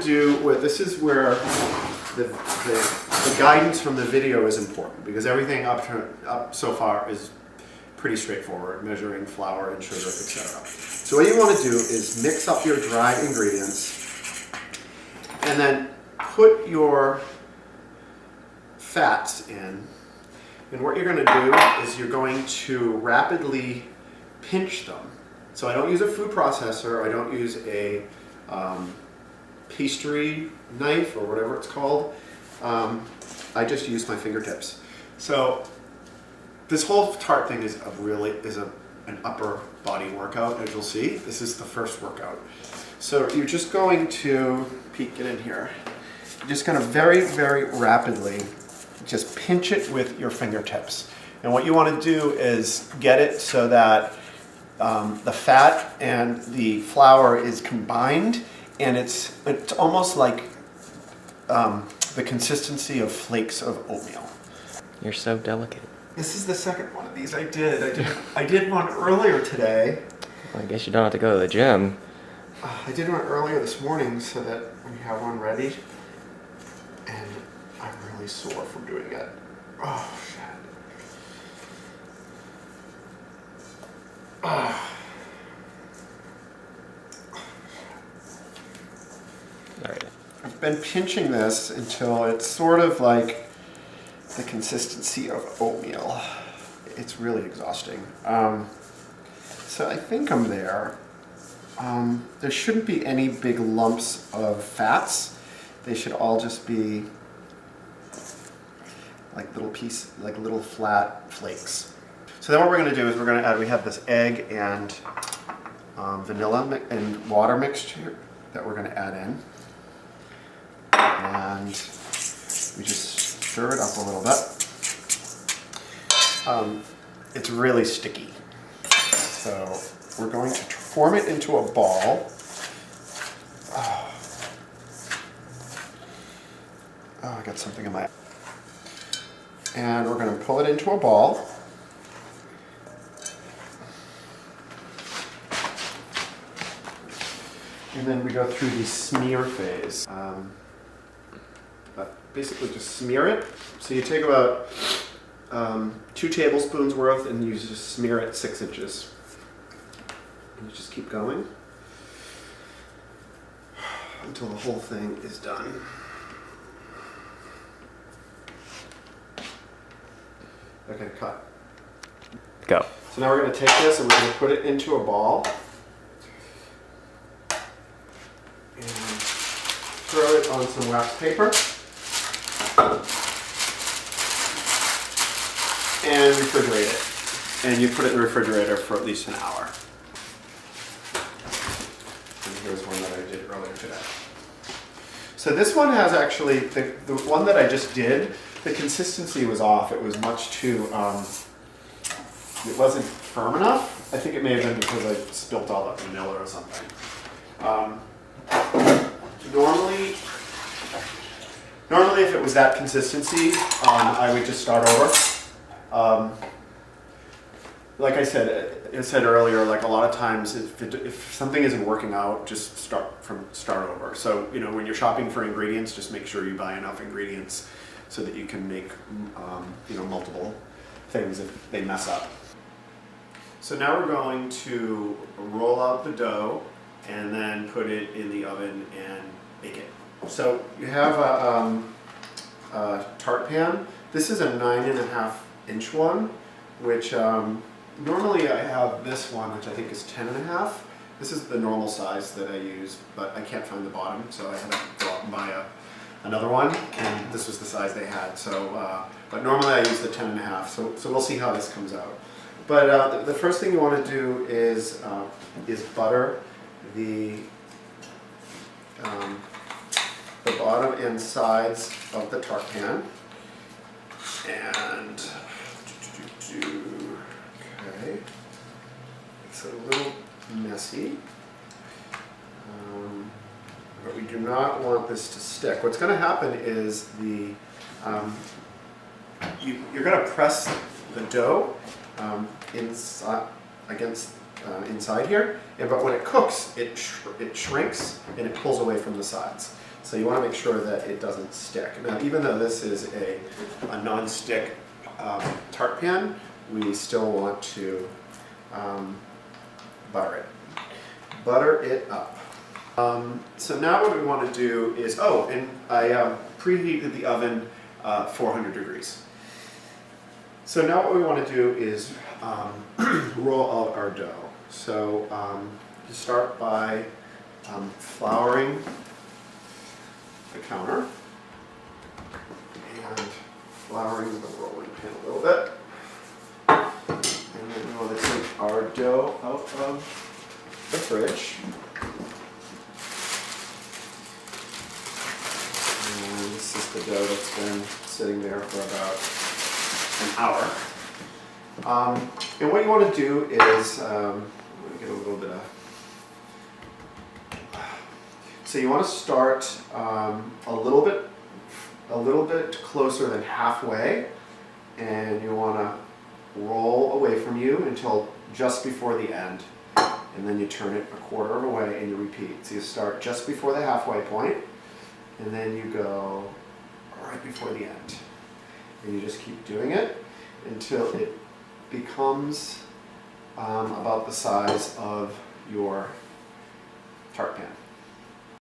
do, this is where the guidance from the video is important, because everything up so far is pretty straightforward, measuring flour and sugar, etc. So what you want to do is mix up your dry ingredients and then put your fats in. And what you're going to do is you're going to rapidly pinch them. So I don't use a food processor, I don't use a pastry knife or whatever it's called. I just use my fingertips. So this whole tart thing is an upper body workout, as you'll see. This is the first workout. So you're just going to peek it in here. You're just going to very, very rapidly just pinch it with your fingertips. And what you want to do is get it so that the fat and the flour is combined, and it's almost like the consistency of flakes of oatmeal. You're so delicate. This is the second one of these I did one earlier today. Well, I guess you don't have to go to the gym. I did one earlier this morning so that we have one ready. And I'm really sore from doing it. Oh, shit. All right. I've been pinching this until it's sort of like the consistency of oatmeal. It's really exhausting. So I think I'm there. There shouldn't be any big lumps of fats. They should all just be like little flat flakes. So then what we're going to do is we're going to add, we have this egg and vanilla and water mixture that we're going to add in. And we just stir it up a little bit. It's really sticky. So we're going to form it into a ball. Oh, I got something in my... And we're going to pull it into a ball. And then we go through the smear phase. Basically just smear it. So you take about 2 tablespoons worth and you just smear it 6 inches. And you just keep going until the whole thing is done. Okay, cut. Go. So now we're going to take this and we're going to put it into a ball. And throw it on some wax paper. And refrigerate it. And you put it in the refrigerator for at least an hour. And here's one that I did earlier today. So this one has actually, the one that I just did, the consistency was off. It was much too, it wasn't firm enough. I think it may have been because I spilt all that vanilla or something. Normally if it was that consistency, I would just start over. Like I said earlier, like a lot of times if something isn't working out, just start over. So, you know, when you're shopping for ingredients, just make sure you buy enough ingredients so that you can make, multiple things if they mess up. So now we're going to roll out the dough and then put it in the oven and bake it. So you have a tart pan. This is a 9.5 inch one, which normally I have this one, which I think is 10.5. This is the normal size that I use, but I can't find the bottom, so I had to go out and buy another one, and this was the size they had. So, but normally I use the 10.5. So we'll see how this comes out. But the first thing you want to do is butter the bottom and sides of the tart pan. And okay, it's a little messy, but we do not want this to stick. What's going to happen is you're going to press the dough inside inside here, but when it cooks, it shrinks and it pulls away from the sides. So you want to make sure that it doesn't stick. Now, even though this is a non-stick tart pan, we still want to butter it. Butter it up. So now what we want to do is, and I preheated the oven 400 degrees. So now what we want to do is roll out our dough. So you start by flouring the counter and flouring the rolling pin a little bit. And then we want to take our dough out of the fridge. And this is the dough that's been sitting there for about an hour. And what you want to do is, I'm going to get a little bit of, so you want to start a little bit closer than halfway, and you want to roll away from you until just before the end, and then you turn it a quarter of a way and you repeat. So you start just before the halfway point, and then you go right before the end, and you just keep doing it until it becomes about the size of your tart pan.